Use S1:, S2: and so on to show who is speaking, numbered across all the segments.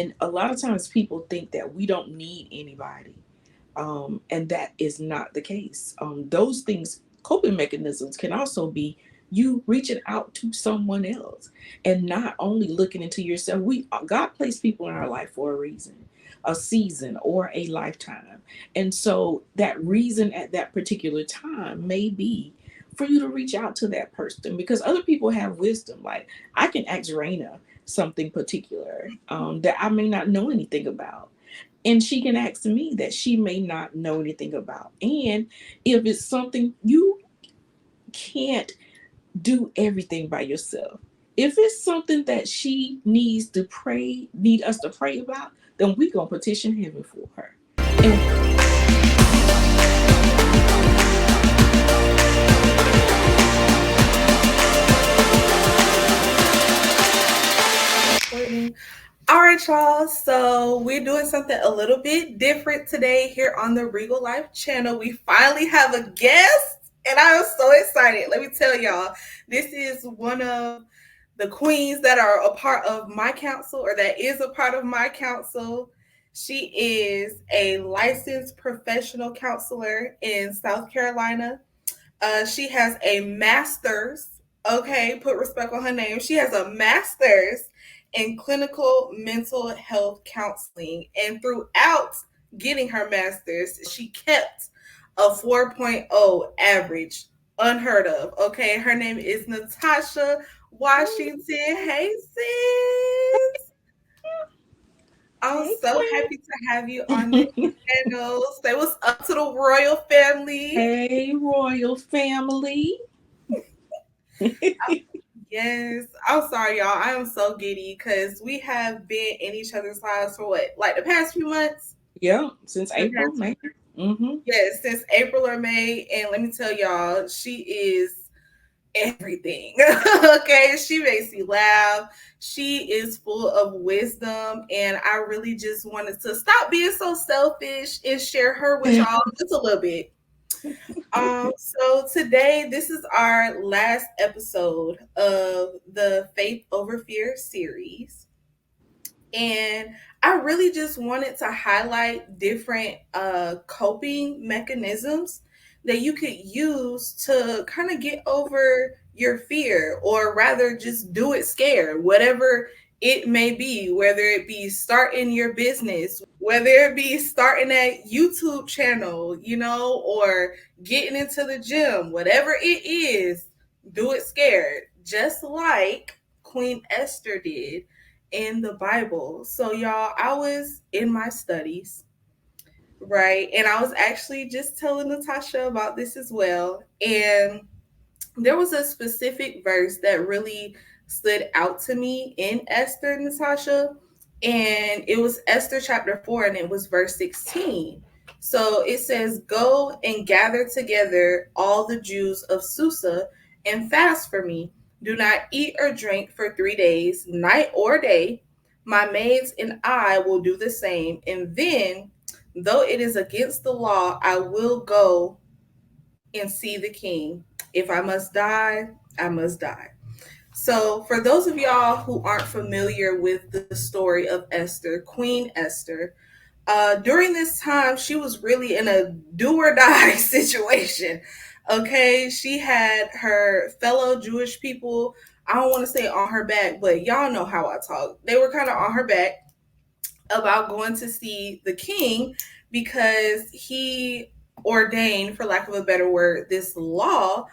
S1: And a lot of times people think that we don't need anybody. And that is not the case. Those things, coping mechanisms, can also be you reaching out to someone else and not only looking into yourself. God placed people in our life for a reason, a season, or a lifetime. And so that reason at that particular time may be for you to reach out to that person because other people have wisdom. Like I can ask Raina something particular that I may not know anything about, and she can ask me that she may not know anything about. And if it's something you can't do everything by yourself, if it's something that she need us to pray about, then we gonna petition heaven for her. And
S2: All right, y'all. So we're doing something a little bit different today here on the Regal Life channel. We finally have a guest, and I am so excited. Let me tell y'all, this is one of the queens that are a part of my council, or that is a part of my council. She is a licensed professional counselor in South Carolina. She has a master's. Okay, put respect on her name. She has a master's in clinical mental health counseling. And throughout getting her master's, she kept a 4.0 average. Unheard of. Okay, her name is Natasha Washington. Hey, sis. I'm
S1: hey,
S2: so happy to have you on the
S1: Queen.
S2: channel. Say what's up to the royal family.
S1: Hey, royal family.
S2: Yes, I'm sorry, y'all. I am so giddy because we have been in each other's lives for what, like the past few months?
S1: Yeah, since
S2: The
S1: April,
S2: past,
S1: May. Mm-hmm.
S2: yes, since April or May. And let me tell y'all, she is everything. Okay, she makes me laugh. She is full of wisdom, and I really just wanted to stop being so selfish and share her with y'all just a little bit. So today, this is our last episode of the Faith Over Fear series. And I really just wanted to highlight different coping mechanisms that you could use to kind of get over your fear, or rather just do it scared, whatever it may be, whether it be starting your business, whether it be starting that YouTube channel, or getting into the gym, whatever it is, do it scared, just like Queen Esther did in the Bible. So, y'all, I was in my studies, right? And I was actually just telling Natasha about this as well. And there was a specific verse that really stood out to me in Esther, Natasha. And it was Esther chapter 4, and it was verse 16. So it says, "Go and gather together all the Jews of Susa and fast for me. Do not eat or drink for 3 days, night or day. My maids and I will do the same. And then, though it is against the law, I will go and see the king. If I must die, I must die." So, for those of y'all who aren't familiar with the story of Esther, Queen Esther, during this time, she was really in a do or die situation. Okay, she had her fellow Jewish people, I don't want to say on her back, but y'all know how I talk. They were kind of on her back about going to see the king because he ordained, for lack of a better word, this law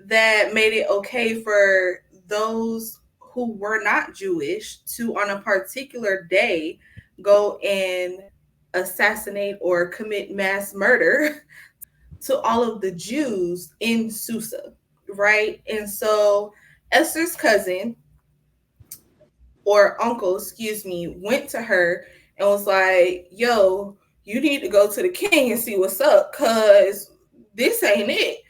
S2: that made it okay for those who were not Jewish to, on a particular day, go and assassinate or commit mass murder to all of the Jews in Susa, right? And so Esther's cousin, or uncle, excuse me, went to her and was like, "Yo, you need to go to the king and see what's up, cause this ain't it."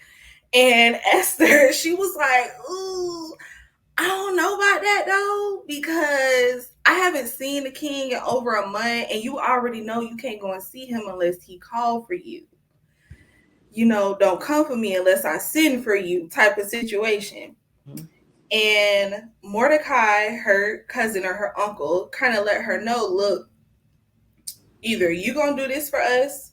S2: And Esther, she was like, "Ooh, I don't know about that though, because I haven't seen the king in over a month, and you already know you can't go and see him unless he called for you. Don't come for me unless I send for you," type of situation. And Mordecai, her cousin or her uncle, kind of let her know, look, either you gonna do this for us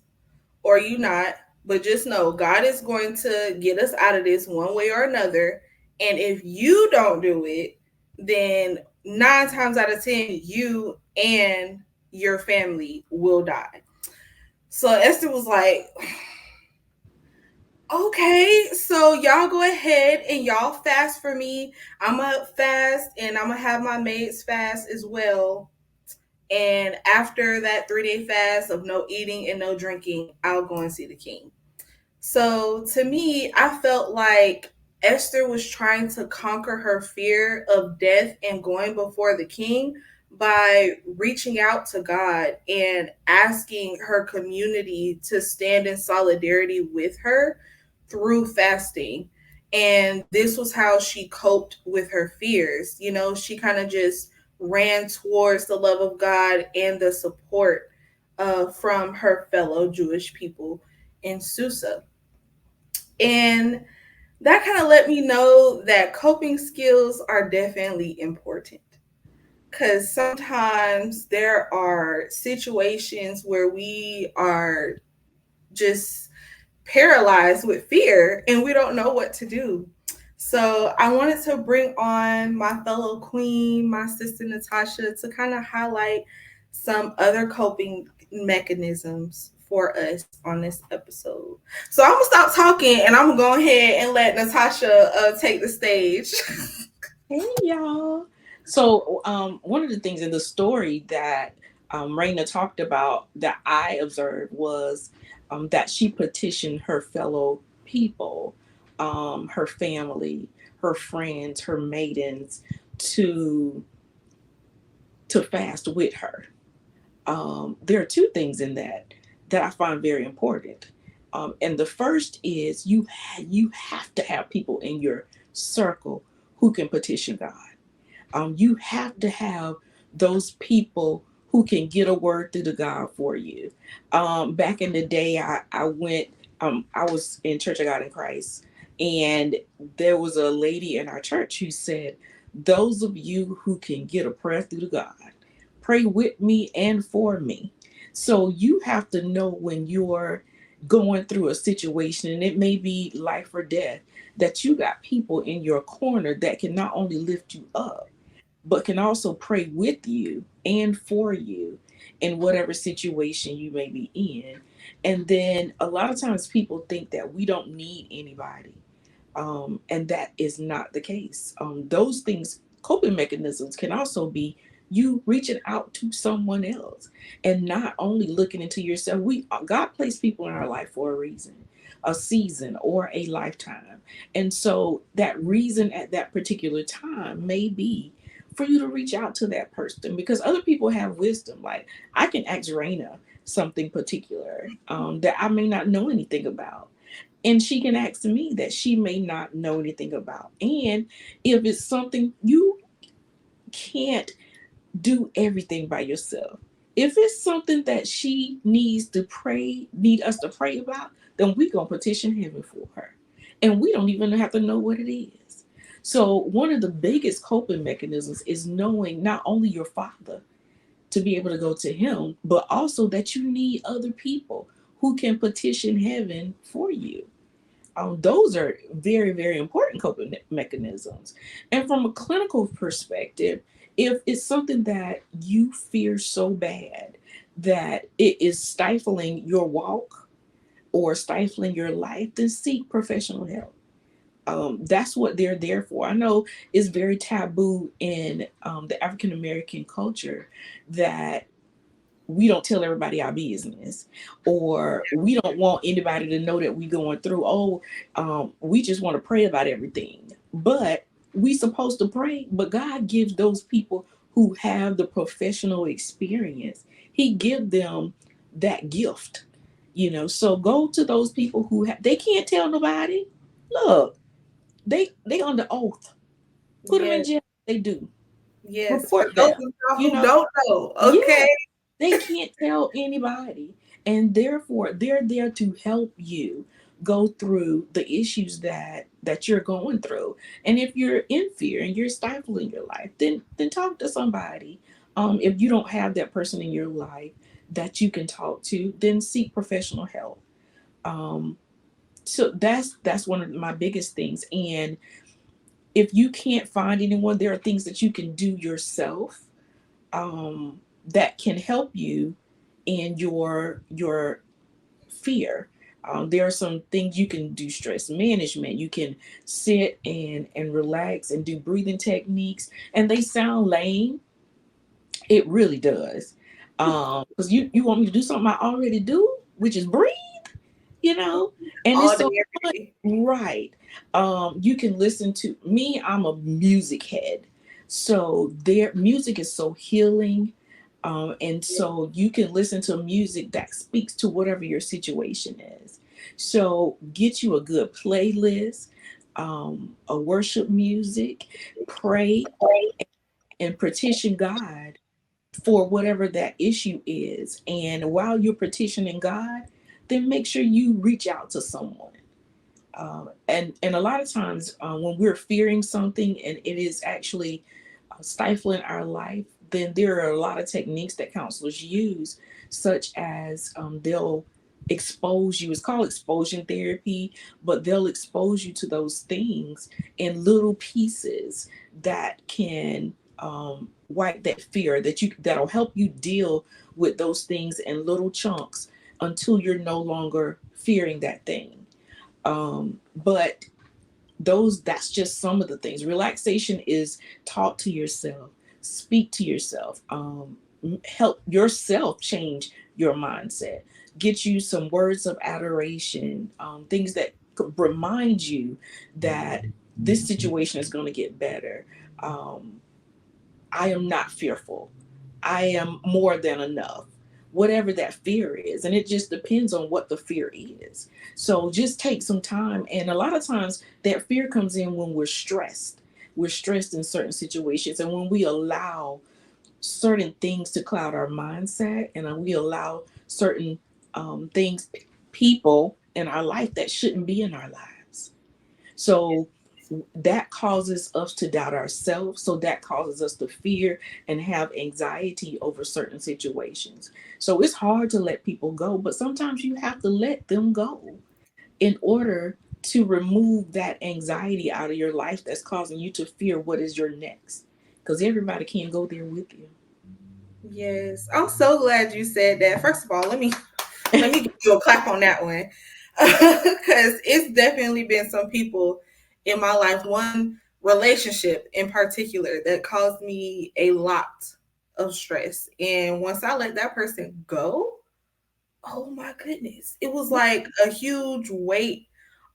S2: or you not. But just know God is going to get us out of this one way or another. And if you don't do it, then 9 times out of 10, you and your family will die. So Esther was like, okay, so y'all go ahead and y'all fast for me. I'm gonna fast and I'm gonna have my maids fast as well. And after that 3 day fast of no eating and no drinking, I'll go and see the king. So to me, I felt like Esther was trying to conquer her fear of death and going before the king by reaching out to God and asking her community to stand in solidarity with her through fasting. And this was how she coped with her fears. You know, she kind of just ran towards the love of God and the support from her fellow Jewish people in Susa. And that kind of let me know that coping skills are definitely important. Because sometimes there are situations where we are just paralyzed with fear and we don't know what to do. So I wanted to bring on my fellow queen, my sister Natasha, to kind of highlight some other coping mechanisms for us on this episode. So I'm gonna stop talking and I'm gonna go ahead and let Natasha take the stage.
S1: Hey y'all. So one of the things in the story that Raina talked about that I observed was that she petitioned her fellow people, her family, her friends, her maidens to fast with her. There are two things in that I find very important. And the first is you have to have people in your circle who can petition God. You have to have those people who can get a word through to God for you. Back in the day, I was in Church of God in Christ, and there was a lady in our church who said, those of you who can get a prayer through to God, pray with me and for me. So you have to know when you're going through a situation, and it may be life or death, that you got people in your corner that can not only lift you up, but can also pray with you and for you in whatever situation you may be in. And then a lot of times people think that we don't need anybody, and that is not the case. Those things, coping mechanisms, can also be you reaching out to someone else and not only looking into yourself. God placed people in our life for a reason, a season, or a lifetime. And so that reason at that particular time may be for you to reach out to that person because other people have wisdom. Like I can ask Raina something particular that I may not know anything about, and she can ask me that she may not know anything about. And if it's something you can't do everything by yourself, if it's something that she need us to pray about, then we gonna petition heaven for her, and we don't even have to know what it is. So one of the biggest coping mechanisms is knowing not only your father to be able to go to him, but also that you need other people who can petition heaven for you. Those are very, very important coping mechanisms. And from a clinical perspective, if it's something that you fear so bad that it is stifling your walk or stifling your life, then seek professional help. That's what they're there for. I know it's very taboo in the African American culture that we don't tell everybody our business, or we don't want anybody to know that we going through. We just want to pray about everything, but we supposed to pray, but God gives those people who have the professional experience, he give them that gift, so go to those people they can't tell nobody. Look, they under oath. Put them in
S2: Yes,
S1: jail. They do.
S2: yes. For
S1: Report
S2: those
S1: them.
S2: of y'all
S1: you
S2: who
S1: know
S2: don't know,
S1: yeah,
S2: okay.
S1: they can't tell anybody, and therefore they're there to help you go through the issues that you're going through. And if you're in fear and you're stifling your life, then talk to somebody. If you don't have that person in your life that you can talk to, then seek professional help. um, so that's one of my biggest things. And if you can't find anyone, there are things that you can do yourself, um, that can help you in your fear. There are some things you can do: stress management. You can sit and relax and do breathing techniques, and they sound lame. It really does. Because you want me to do something I already do, which is breathe, you know, and
S2: All
S1: it's
S2: day,
S1: so
S2: every
S1: fun.
S2: day.
S1: Right. You can listen to me. I'm a music head, so their music is so healing. And so you can listen to music that speaks to whatever your situation is. So get you a good playlist, a worship music, pray and petition God for whatever that issue is. And while you're petitioning God, then make sure you reach out to someone. And a lot of times, when we're fearing something and it is actually stifling our life, then there are a lot of techniques that counselors use, such as, they'll expose you. It's called exposure therapy, but they'll expose you to those things in little pieces that can, wipe that fear, that'll help you deal with those things in little chunks until you're no longer fearing that thing. But that's just some of the things. Relaxation is talk to yourself, speak to yourself, help yourself change your mindset, get you some words of adoration, things that could remind you that this situation is going to get better. um, I am not fearful. I am more than enough. Whatever that fear is. And it just depends on what the fear is. So just take some time. And a lot of times that fear comes in when we're stressed. We're stressed in certain situations. And when we allow certain things to cloud our mindset, and we allow certain, things, people in our life that shouldn't be in our lives. So that causes us to doubt ourselves. So that causes us to fear and have anxiety over certain situations. So it's hard to let people go, but sometimes you have to let them go in order to remove that anxiety out of your life that's causing you to fear what is your next. Because everybody can't go there with
S2: Yes, I'm so glad you said that. First of all, let
S1: you.
S2: me give you a clap on that one, because it's definitely been some people in my life, one relationship in particular, that caused me a lot of stress. And once I let that person go, oh my goodness, it was like a huge weight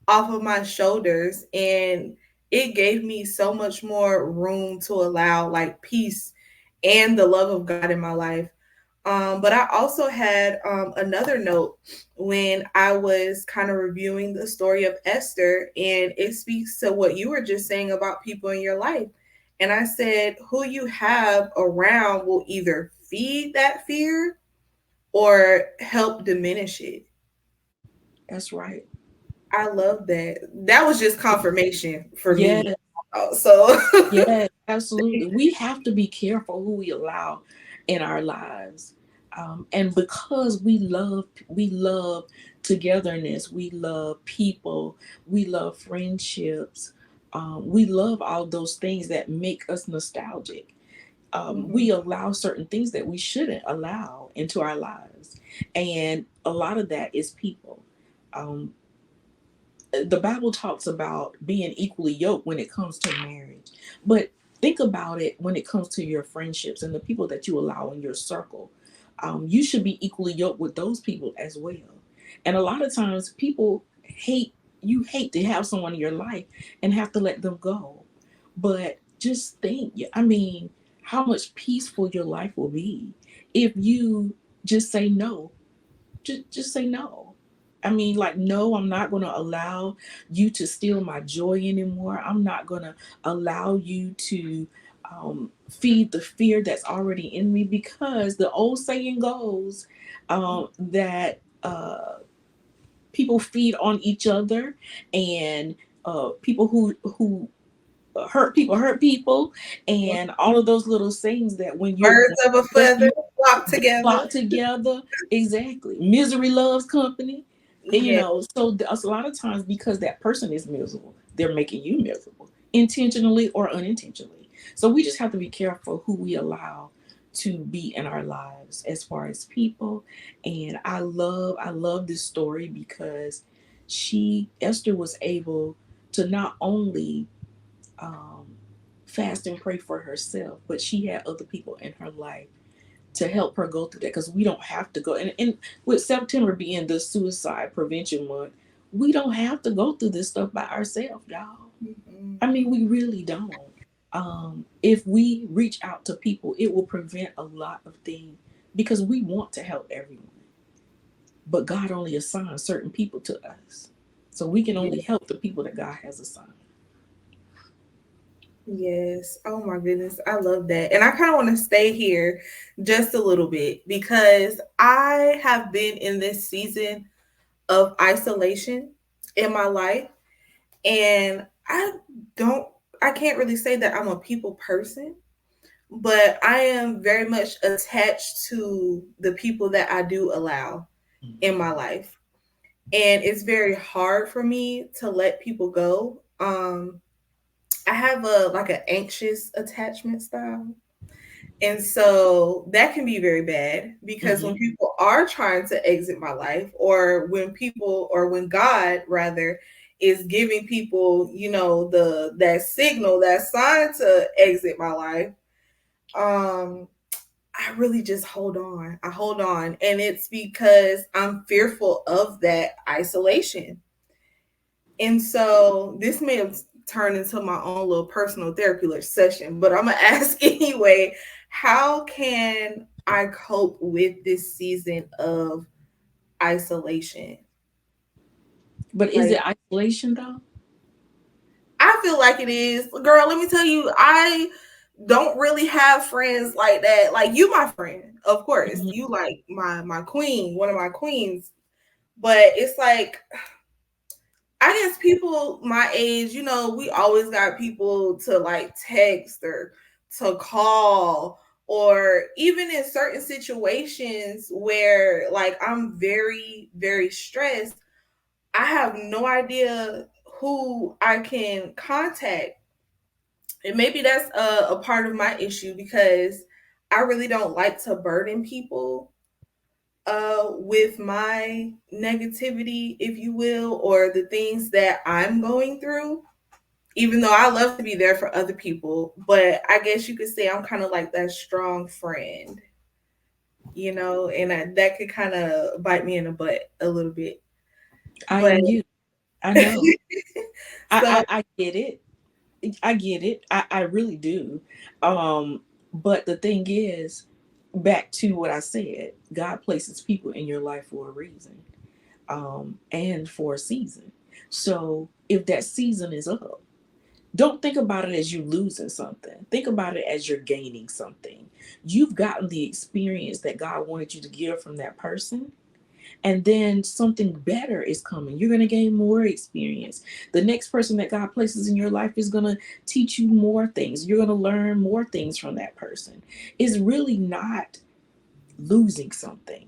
S2: off of my shoulders, and it gave me so much more room to allow like peace and the love of God in my life. But I also had another note when I was kind of reviewing the story of Esther, and it speaks to what you were just saying about people in your life. And I said, who you have around will either feed that fear or help diminish it.
S1: That's right.
S2: I love that. That was just confirmation for me.
S1: Yeah.
S2: So,
S1: Yeah, absolutely. We have to be careful who we allow in our lives. And because we love togetherness, we love people, we love friendships, we love all those things that make us nostalgic. We
S2: mhm,
S1: allow certain things that we shouldn't allow into our lives. And a lot of that is people. Um, the Bible talks about being equally yoked when it comes to marriage. But think about it when it comes to your friendships and the people that you allow in your circle. You should be equally yoked with those people as well. And a lot of times people hate to have someone in your life and have to let them go. But just think, I mean, how much peaceful your life will be if you just say no. Just say no. I mean, like, no, I'm not going to allow you to steal my joy anymore. I'm not going to allow you to, feed the fear that's already in me, because the old saying goes, that people feed on each other, and people who hurt people, and all of those little sayings that when you're
S2: Birds of a feather
S1: especially
S2: flock together.
S1: flock together. Exactly. Misery loves company. And,
S2: Yeah.
S1: so there's a lot of times because that person is miserable, they're making you miserable, intentionally or unintentionally. So we just have to be careful who we allow to be in our lives as far as people. And I love this story because Esther was able to not only um, fast and pray for herself, but she had other people in her life to help her go through that, because we don't have to go, and with September being the suicide prevention month, we don't have to go through this stuff by ourselves, y'all.
S2: Mhm.
S1: I mean, we really don't. If we reach out to people, it will prevent a lot of things, because we want to help everyone, but God only assigns certain people to us, so we can
S2: Yeah.
S1: only help the people that God has assigned.
S2: Yes. Oh my goodness. I love that. And I kind of want to stay here just a little bit because I have been in this season of isolation in my life. And don't, I can't really say that I'm a people person, but I am very much attached to the people that I do allow in my life. And it's very hard for me to let people go. I have a like an anxious attachment style. And so that can be very bad because when
S1: Mm-hmm.
S2: people are trying to exit my life, or when people, or when God rather is giving people, the that signal, that sign to exit my life, um, I really just hold on. I hold on. And it's because I'm fearful of that isolation. And so this may have turned into my own little personal therapy session, but I'm gonna ask anyway, how can I cope with this season of isolation?
S1: But is
S2: Like,
S1: it isolation though?
S2: I feel like it is. Girl, let me tell you, I don't really have friends like that. Like, you my friend, of course.
S1: Mm-hmm.
S2: You like my queen, one of my queens. But it's like, I guess people my age, we always got people to like text or to call, or even in certain situations where like I'm very, very stressed, I have no idea who I can contact. And maybe that's a part of my issue because I really don't like to burden people with my negativity, if you will, or the things that I'm going through, even though I love to be there for other people. But I guess you could say I'm kind of like that strong friend, and that could kind of bite me in the butt a little bit.
S1: I
S2: But
S1: am you. I know.
S2: so,
S1: I get it. I get it. I really do. But the thing is, back to what I said, God places people in your life for a reason, and for a season. So if that season is up, don't think about it as you losing something. Think about it as you're gaining something. You've gotten the experience that God wanted you to give from that person, and then something better is coming. You're going to gain more experience. The next person that God places in your life is going to teach you more things. You're going to learn more things from that person. It's really not losing something,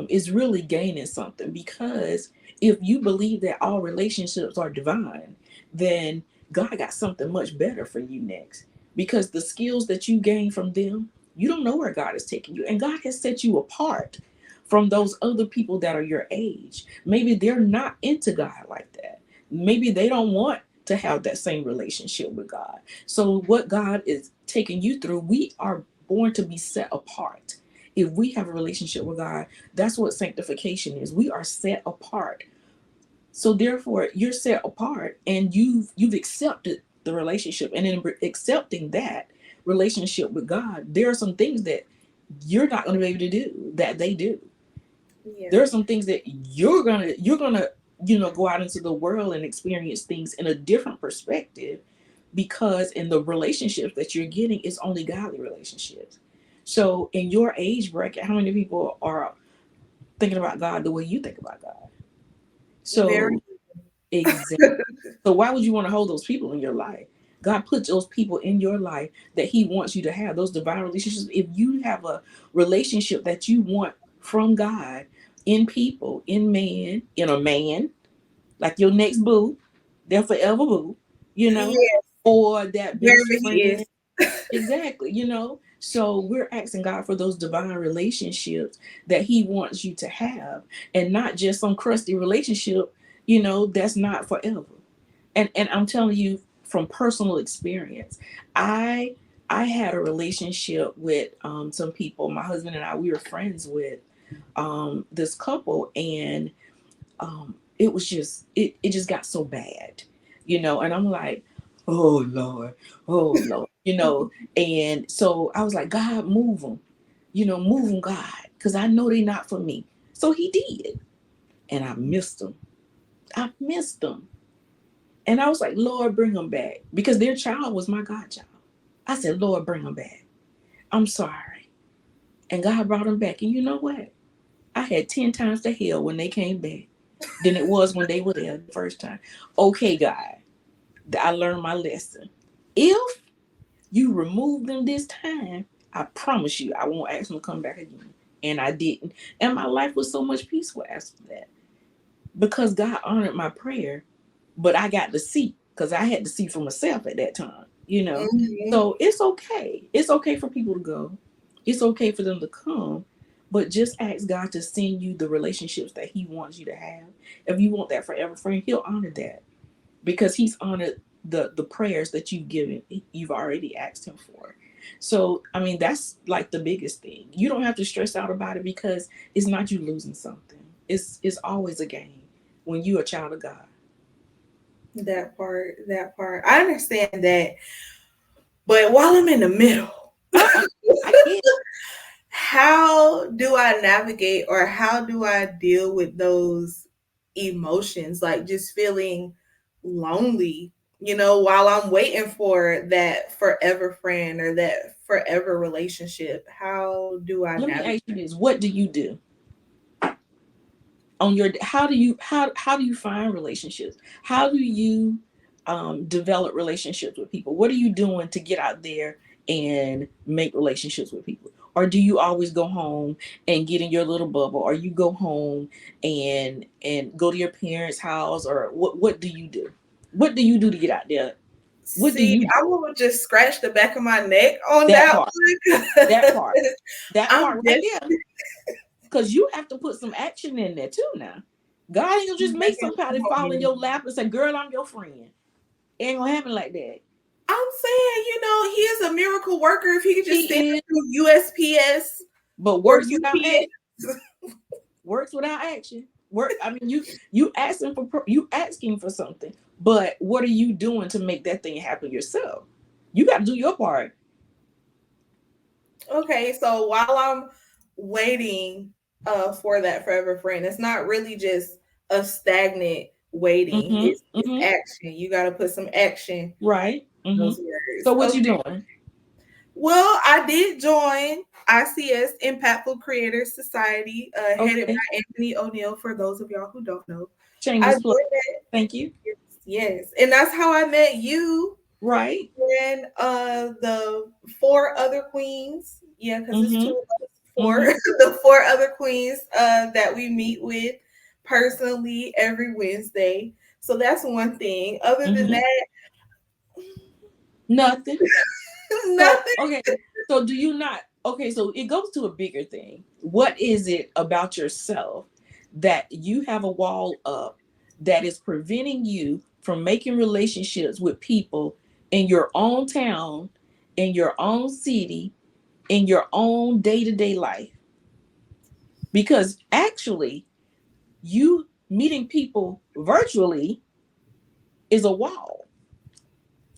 S1: is really gaining something, because if you believe that all relationships are divine, then God got something much better for you next, because the skills that you gain from them, you don't know where God is taking you, and God has set you apart from those other people that are your age. Maybe they're not into God like that. Maybe they don't want to have that same relationship with God. So what God is taking you through, we are born to be set apart. If we have a relationship with God, that's what sanctification is. We are set apart. So therefore, you're set apart, and you've accepted the relationship. And in accepting that relationship with God, there are some things that you're not going to be able to do that they do.
S2: yeah,
S1: There are some things that you're gonna go out into the world and experience things in a different perspective, because in the relationships that you're getting, it's only godly relationships. So in your age bracket, how many people are thinking about God the way you think about God?
S2: Very.
S1: So exactly. So why would you want to hold those people in your life? God put those people in your life that He wants you to have, those divine relationships. If you have a relationship that you want from God in people, in a man, like your next boo, their forever boo, you know,
S2: Yes,
S1: or that best
S2: wherever he
S1: friend.
S2: is.
S1: Exactly, you know. So we're asking God for those divine relationships that He wants you to have, and not just some crusty relationship, that's not forever. And I'm telling you from personal experience, I I had a relationship with some people. My husband and I, we were friends with this couple, and it was just it just got so bad, and I'm like, oh Lord, oh Lord, and so I was like, God, move them, move them, God, because I know they're not for me. So He did, and I missed them, and I was like, Lord, bring them back, because their child was my godchild. I said, Lord, bring them back. I'm sorry. And God brought them back, and you know what, I had 10 times the hell when they came back than it was when they were there the first time. Okay, God, I learned my lesson. If you remove them this time, I promise you, I won't ask them to come back again. And I didn't. And my life was so much peaceful after that, because God honored my prayer, but I got to see, because I had to see for myself at that time.
S2: Mhm.
S1: So it's okay. It's okay for people to go. It's okay for them to come. But just ask God to send you the relationships that He wants you to have. If you want that forever friend, He'll honor that, because He's honored the prayers that you've already asked Him for. So I mean, that's like the biggest thing. You don't have to stress out about it, because it's not you losing something. It's always a gain when you're a child of God.
S2: That part. I understand that. But while I'm in the middle,
S1: Uh-uh. I get
S2: how do I navigate or how do I deal with those emotions, like just feeling lonely, while I'm waiting for that forever friend or that forever relationship? How do I
S1: Let me
S2: navigate?
S1: ask you this: what do you do on your how do you find relationships? How do you develop relationships with people? What are you doing to get out there and make relationships with people? Or do you always go home and get in your little bubble, or you go home and go to your parents' house? Or what do you do? What do you do to get out there? What do
S2: See,
S1: you do?
S2: I will just scratch the back of my neck on
S1: That
S2: that
S1: part,
S2: one.
S1: that part, that
S2: I'm
S1: part right
S2: just
S1: there. Because you have to put some action in there too now. God ain't gonna just make somebody fall in your lap and say, girl, I'm your friend. It ain't gonna happen like that.
S2: I'm saying, he is a miracle worker if he could just send
S1: He
S2: it
S1: is,
S2: through USPS
S1: but
S2: or
S1: works without action.
S2: UPS.
S1: Works without action. Work. I mean, you asking for something, but what are you doing to make that thing happen yourself? You got to do your part.
S2: Okay, so while I'm waiting for that forever friend, it's not really just a stagnant waiting.
S1: Mm-hmm.
S2: It's
S1: Mm-hmm.
S2: action. You got to put some action
S1: Right.
S2: in
S1: Mm-hmm.
S2: those words.
S1: So what you
S2: Okay.
S1: doing?
S2: Well, I did join ICS Impactful Creators Society, headed
S1: Okay.
S2: by Anthony O'Neill. For those of y'all who don't know, I
S1: Shameless
S2: joined
S1: plug.
S2: that.
S1: Thank you.
S2: Yes, and that's how I met you
S1: Right.
S2: and the four other queens. Yeah, because it's two
S1: Mm-hmm.
S2: of us. Four,
S1: Mm-hmm.
S2: the four other queens that we meet with personally every Wednesday. So that's one thing. Other than
S1: Mm-hmm.
S2: that,
S1: Nothing. So,
S2: nothing.
S1: okay. So, do you not? Okay. So, it goes to a bigger thing. What is it about yourself that you have a wall up that is preventing you from making relationships with people in your own town, in your own city, in your own day to day life? Because actually, you meeting people virtually is a wall,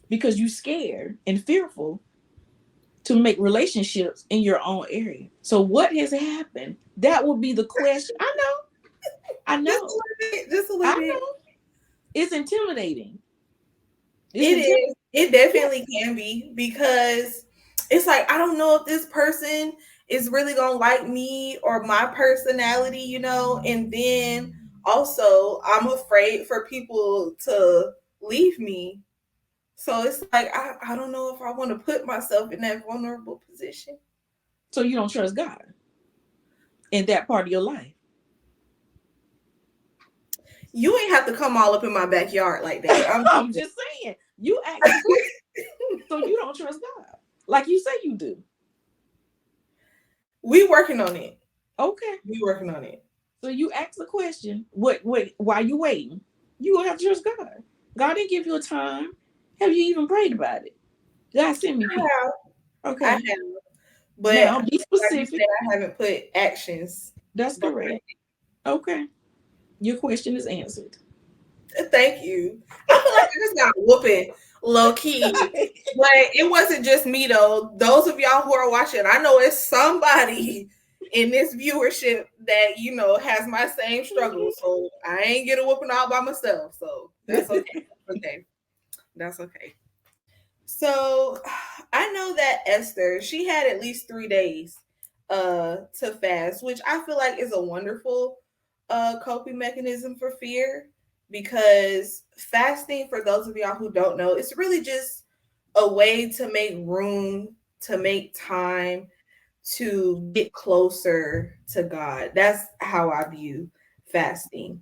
S1: because you're scared and fearful to make relationships in your own area. So what has happened? That would be the question. I know. I
S2: Just a
S1: know.
S2: little bit. Just a
S1: I
S2: little bit.
S1: know. It's intimidating. It's
S2: It
S1: intimidating.
S2: is. It
S1: Yeah.
S2: definitely can be because it's like I don't know if this person is really gonna like me or my personality, and then Also, I'm afraid for people to leave me. So it's like I don't know if I want to put myself in that vulnerable position.
S1: So you don't trust God in that part of your life.
S2: You ain't have to come all up in my backyard like that.
S1: I'm just saying. You asked the question, so you don't trust God, like you say you do.
S2: We working on it.
S1: Okay.
S2: We working on it.
S1: So you ask the question, what why you waiting? You gonna have to trust God. God didn't give you a time. Have you even prayed about it? God send me
S2: I
S1: people.
S2: have, I
S1: Okay.
S2: have, but
S1: Now be
S2: like you
S1: specific.
S2: said, I haven't put actions
S1: That's
S2: behind
S1: correct. Okay. Your question is answered.
S2: it. Thank you. I feel like I just got whooping low key, but it wasn't just me though. Those of y'all who are watching, I know it's somebody in this viewership that has my same struggle. So I ain't get a whooping all by myself. So that's okay. Okay, that's okay. So I know that Esther, she had at least 3 days to fast, which I feel like is a wonderful coping mechanism for fear, because fasting, for those of y'all who don't know, it's really just a way to make room, to make time to get closer to God. That's how I view fasting.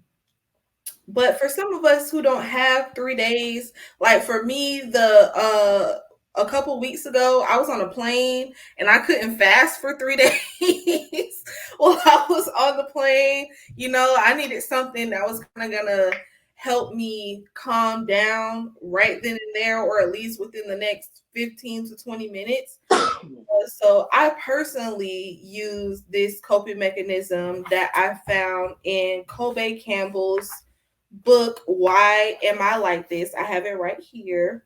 S2: But for some of us who don't have 3 days, like for me, the a couple weeks ago, I was on a plane and I couldn't fast for 3 days while I was on the plane. I needed something that was kind of gonna help me calm down right then and there, or at least within the next 15 to 20 minutes. So I personally use this coping mechanism that I found in Kobe Campbell's book, Why Am I Like This? I have it right here.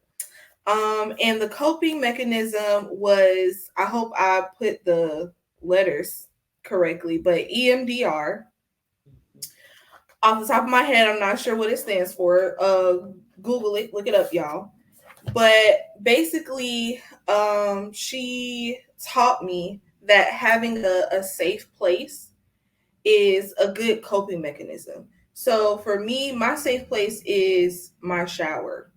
S2: And the coping mechanism was, I hope I put the letters correctly, but EMDR. Off the top of my head, I'm not sure what it stands for. Google it, look it up, y'all. But basically, she taught me that having a safe place is a good coping mechanism. So for me, my safe place is my shower.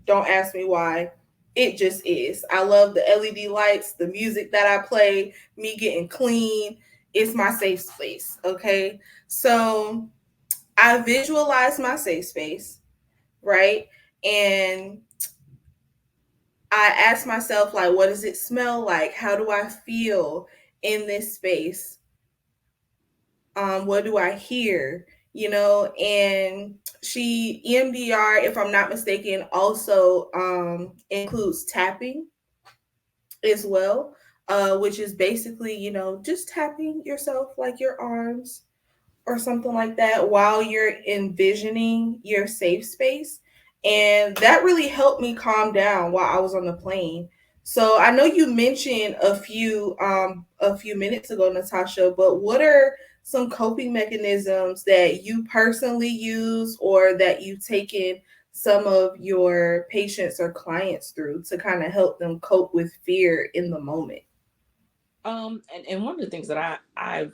S2: Don't ask me why. It just is. I love the LED lights, the music that I play, me getting clean. It's my safe space. Okay. So I visualize my safe space, right? And I ask myself, like, what does it smell like? How do I feel in this space? What do I hear? And she EMDR, if I'm not mistaken, also includes tapping as well, which is basically, just tapping yourself, like your arms or something like that, while you're envisioning your safe space. And that really helped me calm down while I was on the plane. So I know you mentioned a few minutes ago, Natasha, but what are some coping mechanisms that you personally use, or that you've taken some of your patients or clients through to kind of help them cope with fear in the moment?
S1: And one of the things that I'm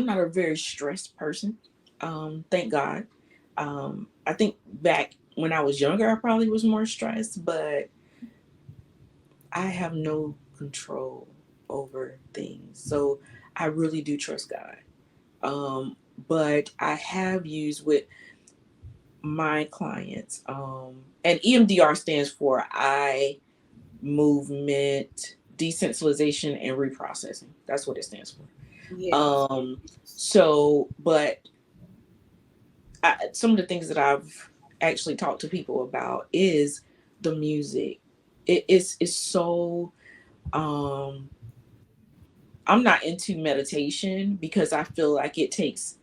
S1: not a very stressed person. Thank God. I think back when I was younger, I probably was more stressed, but I have no control over things. So I really do trust God. But I have used with my clients, and EMDR stands for eye movement desensitization and reprocessing. That's what it stands for.
S2: Yes.
S1: But some of the things that I've actually talked to people about is the music. It's so um I'm not into meditation because I feel like it takes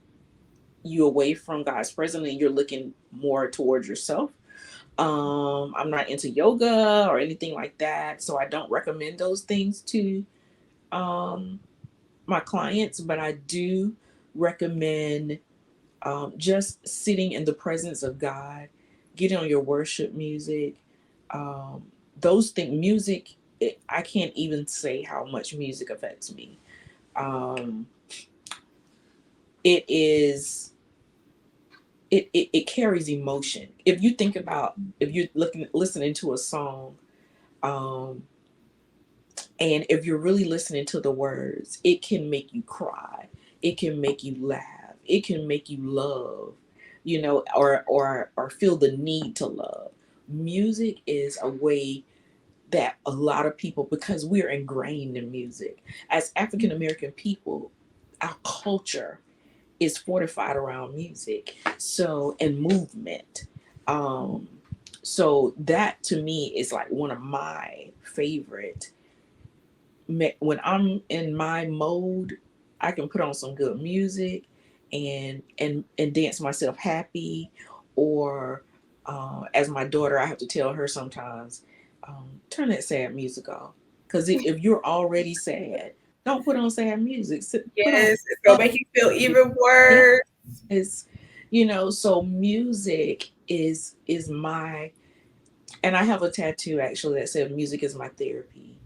S1: you away from God's presence and you're looking more towards yourself. I'm not into yoga or anything like that, so I don't recommend those things to um my clients, but I do recommend just sitting in the presence of God, getting on your worship music, um, those things, music. I can't even say how much music affects me. Um, it is. it carries emotion. If you think about, if you're listening to a song, um, and if you're really listening to the words, it can make you cry, it can make you laugh, it can make you love, or feel the need to love. Music is a way that a lot of people, because we're ingrained in music as African American people, our culture is fortified around music, so, and movement. um so that to me is like one of my favorite. When I'm in my mode, I can put on some good music and dance myself happy. Or as my daughter, I have to tell her sometimes, turn that sad music off. Because if you're already sad, don't put on sad music. Put on
S2: Yes, it's gonna
S1: up
S2: make you feel
S1: music.
S2: even worse.
S1: Yes, so music is my, and I have a tattoo actually that said music is my therapy.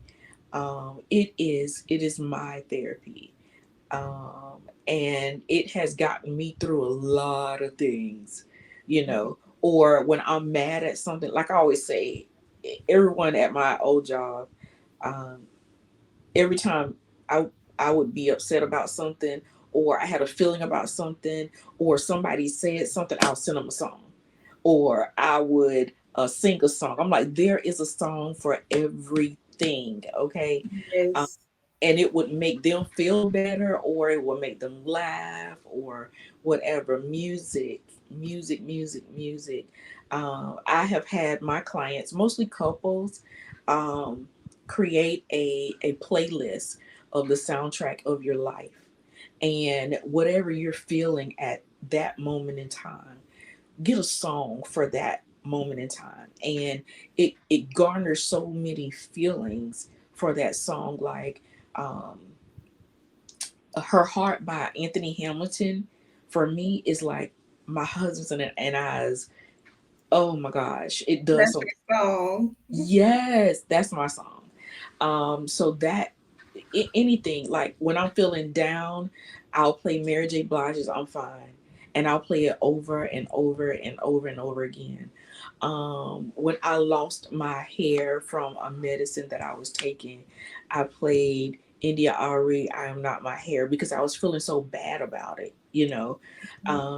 S1: It is my therapy. And it has gotten me through a lot of things, or when I'm mad at something, like I always say, everyone at my old job, um, every time I I would be upset about something, or I had a feeling about something, or somebody said something, I'll send them a song, or I would sing a song. I'm like, there is a song for everything, okay? Um,
S2: Yes.
S1: and it would make them feel better, or it would make them laugh, or whatever. Music, music, music, music. I have had my clients, mostly couples, um, create a playlist of the soundtrack of your life, and whatever you're feeling at that moment in time, get a song for that moment in time, and it garners so many feelings for that song. Like, um Her Heart by Anthony Hamilton, for me, is like my husband's and I's. Oh my gosh, it does
S2: That's
S1: so.
S2: your song.
S1: Yes, that's my song. So that, anything, like when I'm feeling down, I'll play Mary J. Blige's "I'm Fine," and I'll play it over and over and over and over again. When I lost my hair from a medicine that I was taking, I played India Ari, "I Am Not My Hair," because I was feeling so bad about it.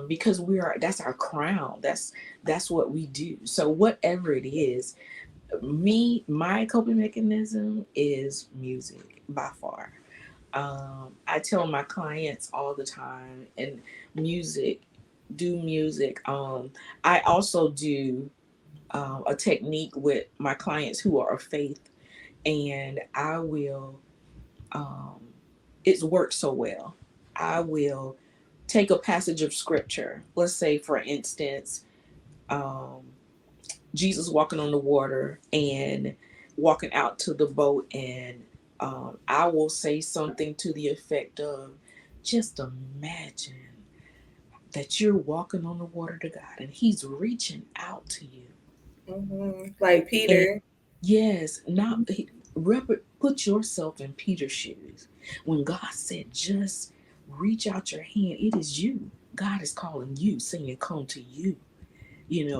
S1: Because that's our crown. That's what we do. So whatever it is, my coping mechanism is music by far. I tell my clients all the time, and music, do music. I also do a technique with my clients who are of faith, and I will. Um, it's worked so well. I will take a passage of scripture. Let's say, for instance, um, Jesus walking on the water and walking out to the boat, and I will say something to the effect of, just imagine that you're walking on the water to God and He's reaching out to you.
S2: Like
S1: And
S2: Peter.
S1: yes, put yourself in Peter's shoes. When God said, just reach out your hand, it is you. God is calling you, saying, come to you.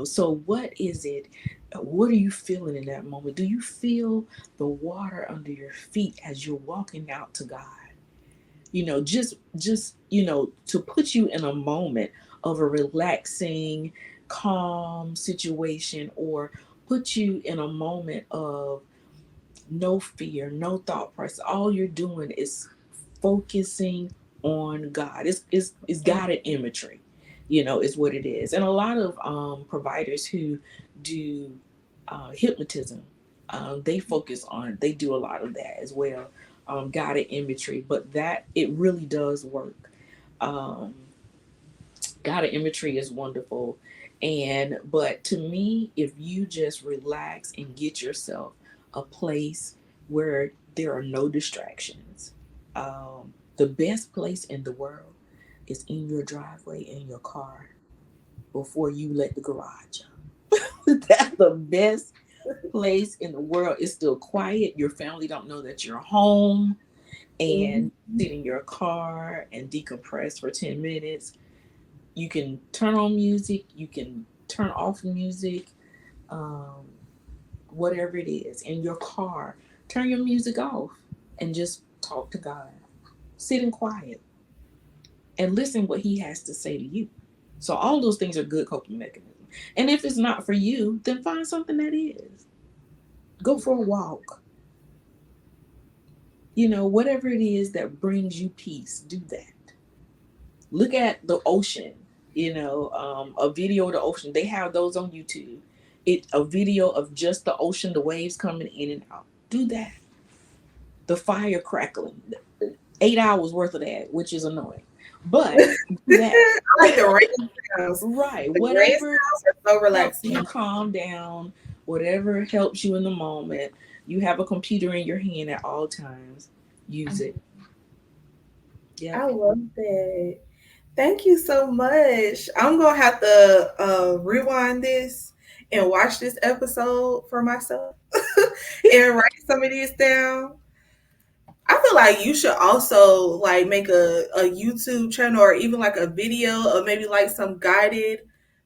S1: So what is it? What are you feeling in that moment? Do you feel the water under your feet as you're walking out to God? Just to put you in a moment of a relaxing, calm situation, or put you in a moment of no fear, no thought process. All you're doing is focusing on God. It's guided imagery, is what it is. And a lot of providers who do hypnotism, they do a lot of that as well, guided imagery. But that, it really does work. Um, Guided imagery is wonderful. But to me, if you just relax and get yourself a place where there are no distractions, the best place in the world is in your driveway, in your car, before you let the garage up. That's the best place in the world. It's still quiet. Your family don't know that you're home, and
S2: Mhm.
S1: sit in your car and decompress for 10 minutes. You can turn on music, you can turn off music, um, whatever it is. In your car, turn your music off and just talk to God. Sit in quiet and listen what He has to say to you. So all those things are good coping mechanisms. And if it's not for you, then find something that is. Go for a walk. Whatever it is that brings you peace, do that. Look at the ocean. A video of the ocean. They have those on YouTube. A video of just the ocean, the waves coming in and out. Do that. The fire crackling. 8 hours worth of that, which is annoying. But do that.
S2: I like the rain sounds.
S1: Right.
S2: The rain
S1: Whatever
S2: sounds are so
S1: helps
S2: relaxing.
S1: you calm down, whatever helps you in the moment. You have a computer in your hand at all times. Use it.
S2: I
S1: Yep.
S2: love that. Thank you so much. I'm gonna have to rewind this and watch this episode for myself and write some of these down. I feel like you should also like make a YouTube channel or even like a video of maybe like some guided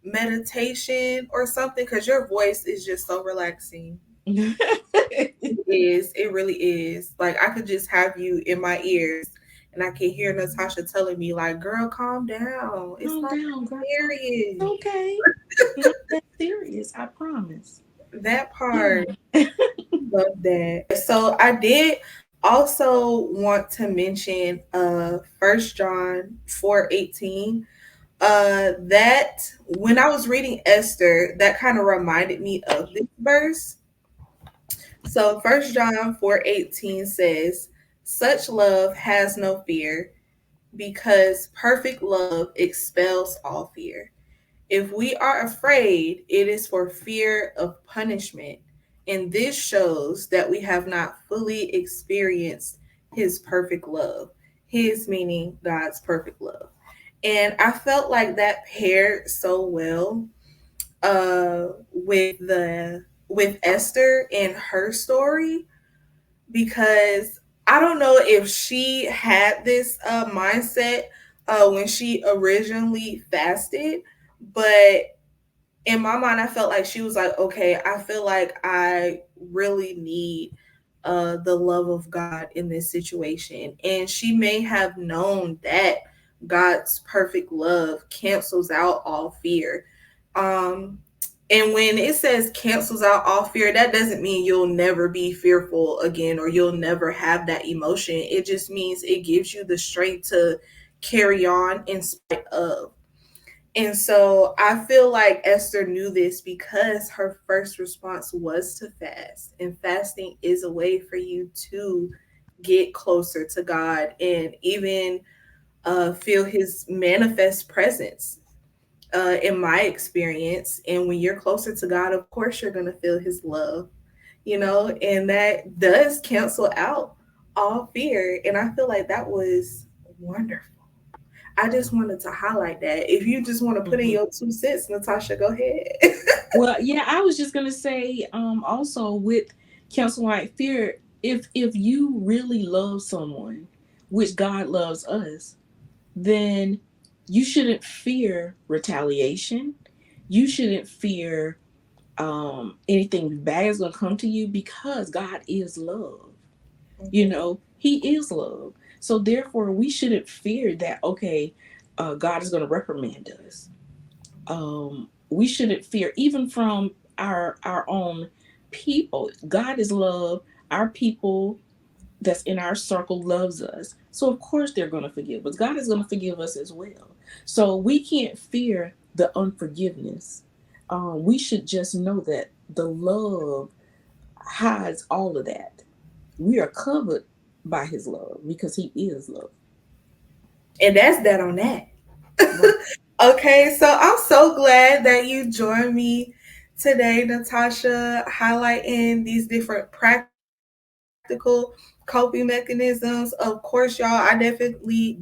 S2: meditation or something because your voice is just so relaxing. It is. It really is. Like I could just have you in my ears and I can hear Natasha telling me like, girl, calm down. It's
S1: Calm
S2: not
S1: down, girl. It's
S2: serious.
S1: okay. Not that serious, I promise.
S2: That
S1: Yeah.
S2: part. Love that. So I did also want to mention First John 4:18. That when I was reading Esther, that kind of reminded me of this verse. So First John 4:18 says, such love has no fear, because perfect love expels all fear. If we are afraid, it is for fear of punishment. And this shows that we have not fully experienced His perfect love. His meaning God's perfect love. And I felt like that paired so well with Esther and her story because I don't know if she had this mindset when she originally fasted, but in my mind, I felt like she was like, okay, I feel like I really need the love of God in this situation. And she may have known that God's perfect love cancels out all fear. Um, and when it says cancels out all fear, that doesn't mean you'll never be fearful again or you'll never have that emotion. It just means it gives you the strength to carry on in spite of. And so I feel like Esther knew this because her first response was to fast. And fasting is a way for you to get closer to God and even feel His manifest presence. In my experience, and when you're closer to God, of course, you're going to feel His love, and that does cancel out all fear. And I feel like that was wonderful. I just wanted to highlight that. If you just want to put in
S1: Mhm.
S2: your 2 cents, Natasha, go ahead.
S1: Well, yeah, I was just gonna say, also with Council White Fear, if you really love someone, which God loves us, then you shouldn't fear retaliation. You shouldn't fear anything bad is gonna come to you because God is love. He is love. So therefore, we shouldn't fear that. Okay, God is gonna reprimand us. We shouldn't fear even from our own people. God is love. Our people that's in our circle loves us, so of course they're going to forgive us. God is going to forgive us as well. So we can't fear the unforgiveness. We should just know that the love hides all of that. We are covered by His love because He is love.
S2: And that's that on that.
S1: Right.
S2: Okay, so I'm so glad that you joined me today, Natasha, highlighting these different practical coping mechanisms. Of course, y'all, I definitely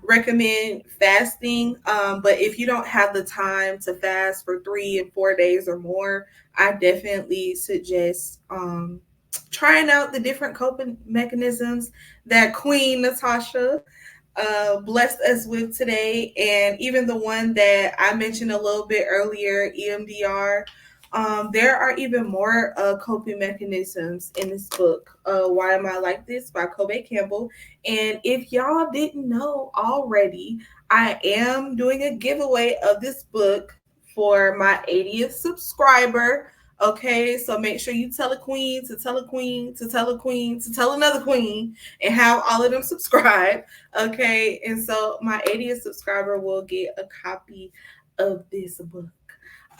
S2: recommend fasting. But if you don't have the time to fast for 3 and 4 days or more, I definitely suggest trying out the different coping mechanisms that Queen Natasha blessed us with today, and even the one that I mentioned a little bit earlier, EMDR. There are even more coping mechanisms in this book. Why Am I Like This by Kobe Campbell. And if y'all didn't know already, I am doing a giveaway of this book for my 80th subscriber. Okay, so make sure you tell a queen to tell a queen to tell a queen to tell another queen and have all of them subscribe. Okay, and so my 80th subscriber will get a copy of this book.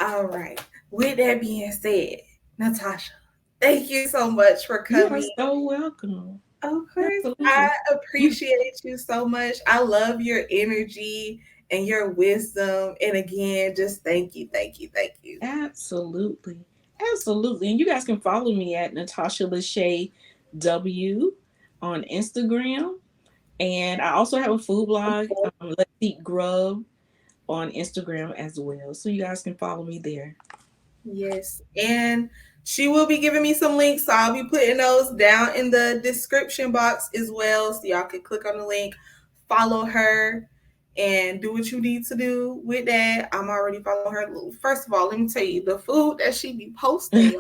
S2: All right. With that being said, Natasha, thank you so much for
S1: You are
S2: coming.
S1: so welcome.
S2: Of course, I
S1: Absolutely. You
S2: appreciate you so much. I love your energy and your wisdom. And again, just thank you, thank you, thank you.
S1: absolutely. Absolutely. And you guys can follow me at Natasha Lachey W on Instagram. And I also have a food blog, Let's Eat Grub, on Instagram as well. So you guys can follow me there.
S2: Yes. And she will be giving me some links. So I'll be putting those down in the description box as well. So y'all can click on the link, follow her, and do what you need to do with that. I'm already following her. First of all, let me tell you the food that she be posting,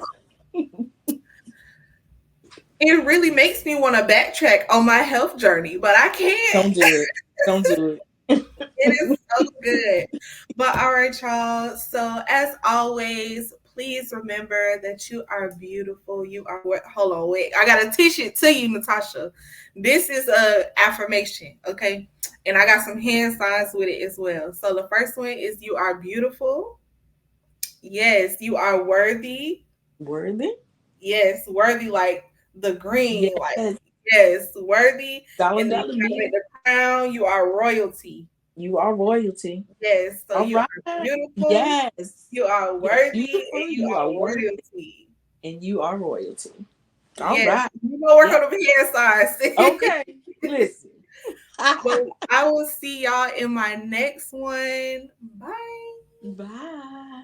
S2: it really makes me want to backtrack on my health journey, but I can't.
S1: Don't do it. Don't do it.
S2: It is so good. But all right, y'all. So as always, please remember that you are beautiful. You are what? Hold on, wait. I gotta teach it to you, Natasha. This is a affirmation, okay? And I got some hand signs with it as well. So the first one is you are beautiful. Yes, you are worthy.
S1: Worthy?
S2: Yes, worthy like the green, like
S1: Yes.
S2: yes, worthy.
S1: Dollar
S2: And then
S1: dollar
S2: you got
S1: bill.
S2: the crown. You are royalty.
S1: You are royalty.
S2: Yes, so
S1: All
S2: you are
S1: right.
S2: beautiful,
S1: Yes.
S2: you are
S1: You're
S2: worthy, and
S1: beautiful.
S2: you
S1: You are
S2: are
S1: worthy.
S2: royalty.
S1: And you are royalty. All
S2: Yes,
S1: right.
S2: you know work
S1: Yeah.
S2: on the hand signs.
S1: Okay. Listen.
S2: But I will see y'all in my next one. Bye.
S1: Bye.